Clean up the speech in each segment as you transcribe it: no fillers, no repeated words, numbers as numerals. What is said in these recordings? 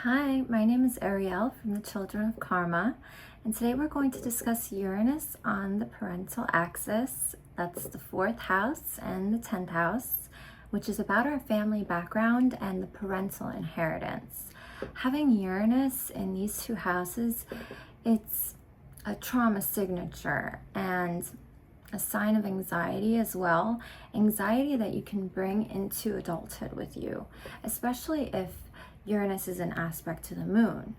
Hi, my name is Ariel from the Children of Karma, and today we're going to discuss Uranus on the parental axis. That's the 4th house and the 10th house, which is about our family background and the parental inheritance. Having Uranus in these two houses, it's a trauma signature and a sign of anxiety as well. Anxiety that you can bring into adulthood with you, especially if Uranus is an aspect to the moon.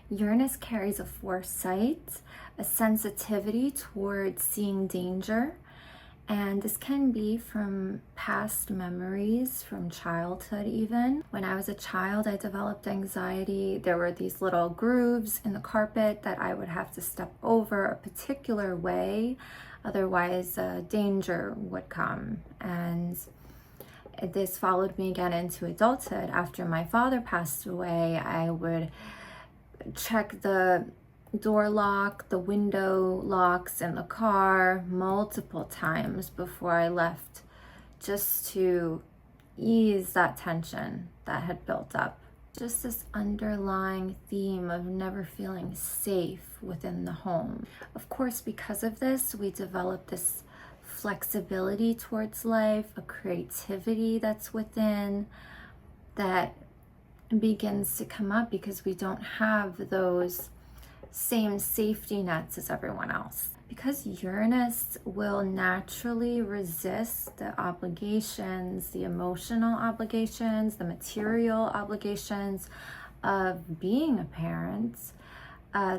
Uranus carries a foresight, a sensitivity towards seeing danger, and this can be from past memories, from childhood even. When I was a child, I developed anxiety. There were these little grooves in the carpet that I would have to step over a particular way, otherwise danger would come. And this followed me again into adulthood. After my father passed away, I would check the door lock, the window locks in the car multiple times before I left, just to ease that tension that had built up. Just this underlying theme of never feeling safe within the home. Of course, because of this, we developed this flexibility towards life, a creativity that's within that begins to come up because we don't have those same safety nets as everyone else. Because Uranus will naturally resist the obligations, the emotional obligations, the material obligations of being a parent,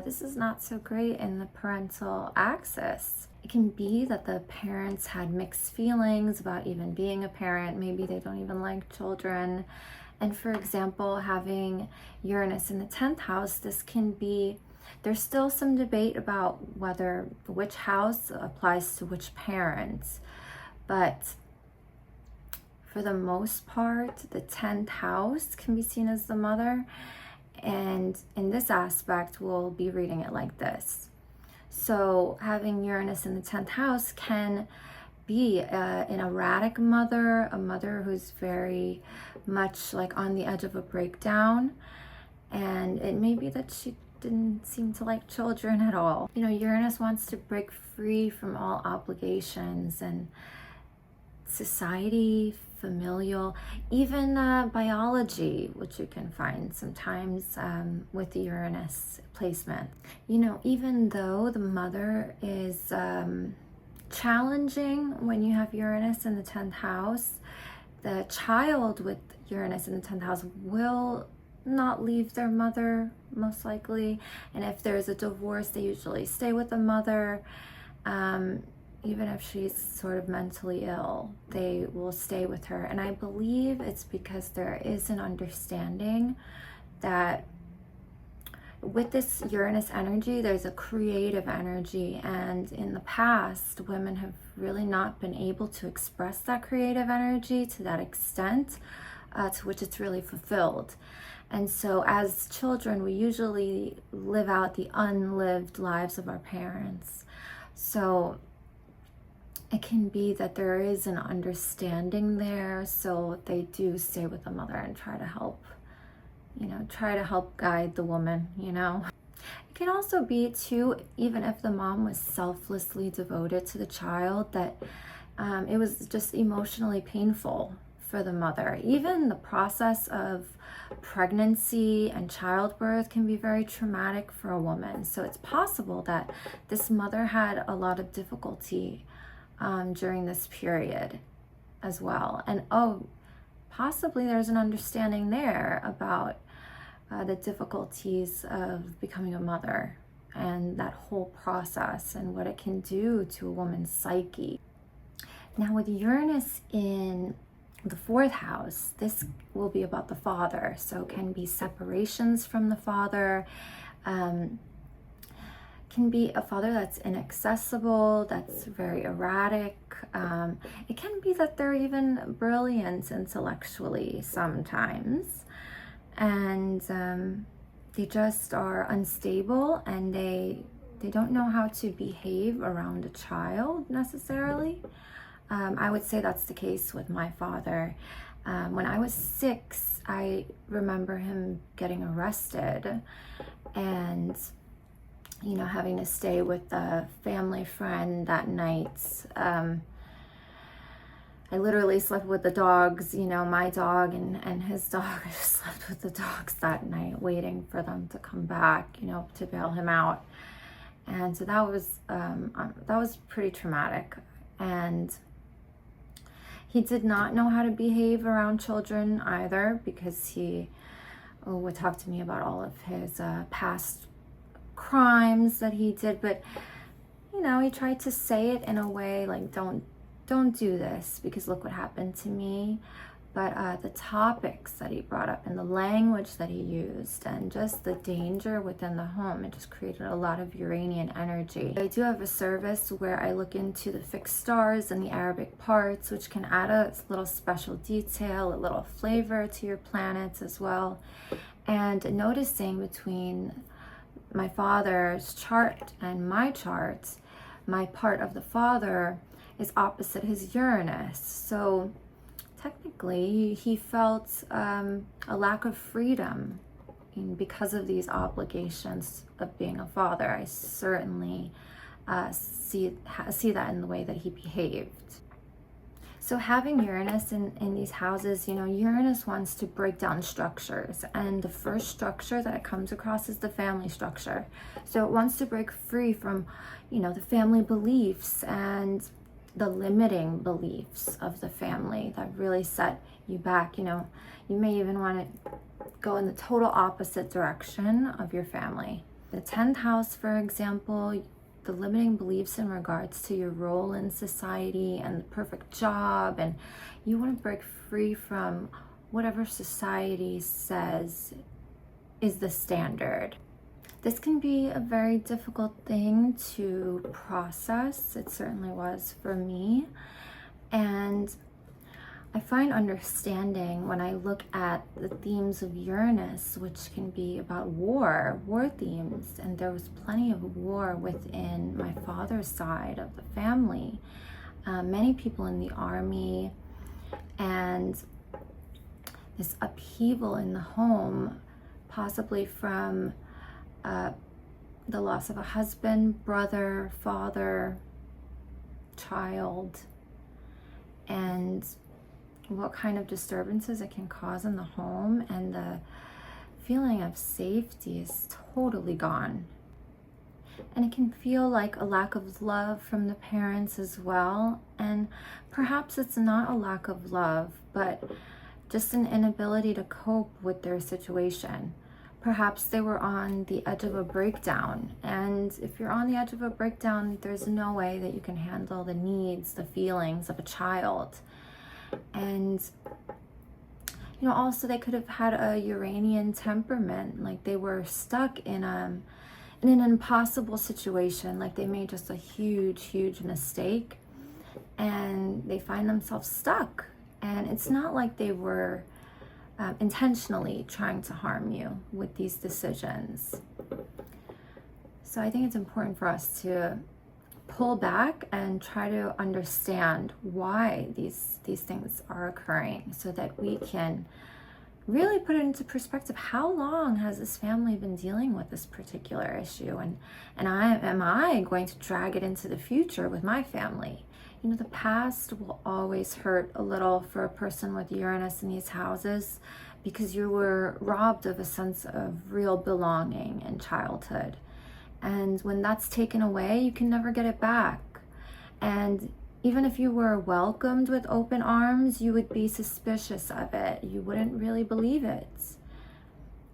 this is not so great in the parental axis. It can be that the parents had mixed feelings about even being a parent. Maybe they don't even like children. And for example, having Uranus in the 10th house, this can be, there's still some debate about which house applies to which parents. But for the most part, the 10th house can be seen as the mother. And in this aspect, we'll be reading it like this. So having Uranus in the 10th house can be an erratic mother, a mother who's very much like on the edge of a breakdown. And it may be that she didn't seem to like children at all. You know, Uranus wants to break free from all obligations and society, familial, even biology, which you can find sometimes with the Uranus placement. You know, even though the mother is challenging when you have Uranus in the 10th house, the child with Uranus in the 10th house will not leave their mother, most likely. And if there's a divorce, they usually stay with the mother. Even if she's sort of mentally ill, they will stay with her. And I believe it's because there is an understanding that with this Uranus energy, there's a creative energy. And in the past, women have really not been able to express that creative energy to that extent to which it's really fulfilled. And so as children, we usually live out the unlived lives of our parents. So it can be that there is an understanding there, so they do stay with the mother and try to help guide the woman, you know. It can also be too, even if the mom was selflessly devoted to the child, that it was just emotionally painful for the mother. Even the process of pregnancy and childbirth can be very traumatic for a woman. So it's possible that this mother had a lot of difficulty during this period as well. And possibly there's an understanding there about the difficulties of becoming a mother and that whole process and what it can do to a woman's psyche. Now with Uranus in the 4th house, this will be about the father. So it can be separations from the father, can be a father that's inaccessible, that's very erratic. It can be that they're even brilliant intellectually sometimes, and they just are unstable, and they don't know how to behave around a child necessarily. I would say that's the case with my father. When I was 6, I remember him getting arrested and, you know, having to stay with a family friend that night. I literally slept with the dogs, you know, my dog and his dog. I just slept with the dogs that night, waiting for them to come back, you know, to bail him out. And so that was pretty traumatic. And he did not know how to behave around children either, because he would talk to me about all of his past crimes that he did. But, you know, he tried to say it in a way like, don't do this because look what happened to me. But the topics that he brought up and the language that he used and just the danger within the home, it just created a lot of Uranian energy. I do have a service where I look into the fixed stars and the Arabic parts, which can add a little special detail, a little flavor to your planets as well. And noticing between my father's chart and my chart, my part of the father is opposite his Uranus. So technically he felt a lack of freedom because of these obligations of being a father. I certainly see that in the way that he behaved. So having Uranus in these houses, you know, Uranus wants to break down structures, and the first structure that it comes across is the family structure. So it wants to break free from, you know, the family beliefs and the limiting beliefs of the family that really set you back. You know, you may even want to go in the total opposite direction of your family. The 10th house, for example, the limiting beliefs in regards to your role in society and the perfect job, and you want to break free from whatever society says is the standard. This can be a very difficult thing to process. It certainly was for me. And I find understanding when I look at the themes of Uranus, which can be about war themes. And there was plenty of war within my father's side of the family. Many people in the army, and this upheaval in the home, possibly from the loss of a husband, brother, father, child, and what kind of disturbances it can cause in the home, and the feeling of safety is totally gone. And it can feel like a lack of love from the parents as well. And perhaps it's not a lack of love, but just an inability to cope with their situation. Perhaps they were on the edge of a breakdown. And if you're on the edge of a breakdown, there's no way that you can handle the needs, the feelings of a child. And, you know, also they could have had a Uranian temperament, like they were stuck in an impossible situation, like they made just a huge mistake and they find themselves stuck. And it's not like they were intentionally trying to harm you with these decisions. So I think it's important for us to pull back and try to understand why these things are occurring, so that we can really put it into perspective. How long has this family been dealing with this particular issue, and am I going to drag it into the future with my family? You know, the past will always hurt a little for a person with Uranus in these houses, because you were robbed of a sense of real belonging in childhood. And when that's taken away, you can never get it back. And even if you were welcomed with open arms, you would be suspicious of it. You wouldn't really believe it.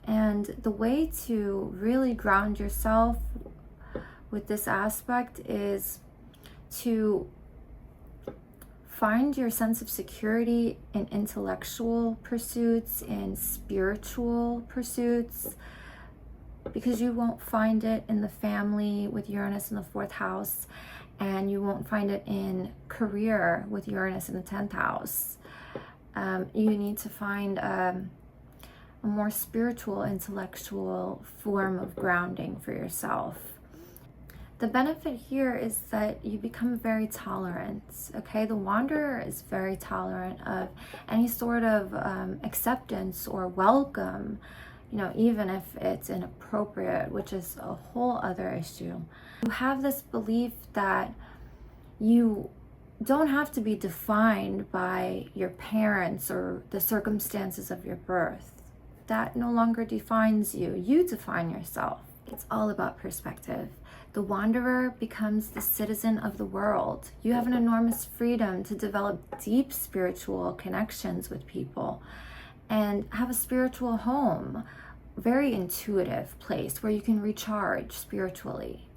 And the way to really ground yourself with this aspect is to find your sense of security in intellectual pursuits, in spiritual pursuits, because you won't find it in the family with Uranus in the 4th house, and you won't find it in career with Uranus in the 10th house. You need to find a more spiritual, intellectual form of grounding for yourself. The benefit here is that you become very tolerant, okay? The wanderer is very tolerant of any sort of acceptance or welcome, you know, even if it's inappropriate, which is a whole other issue. You have this belief that you don't have to be defined by your parents or the circumstances of your birth. That no longer defines you. You define yourself. It's all about perspective. The wanderer becomes the citizen of the world. You have an enormous freedom to develop deep spiritual connections with people and have a spiritual home, very intuitive place where you can recharge spiritually.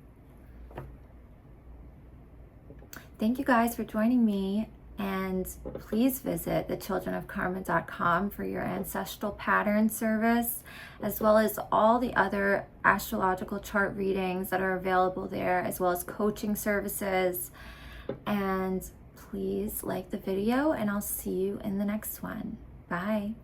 Thank you guys for joining me, and please visit thechildrenofkarma.com for your ancestral pattern service, as well as all the other astrological chart readings that are available there, as well as coaching services. And please like the video, and I'll see you in the next one. Bye.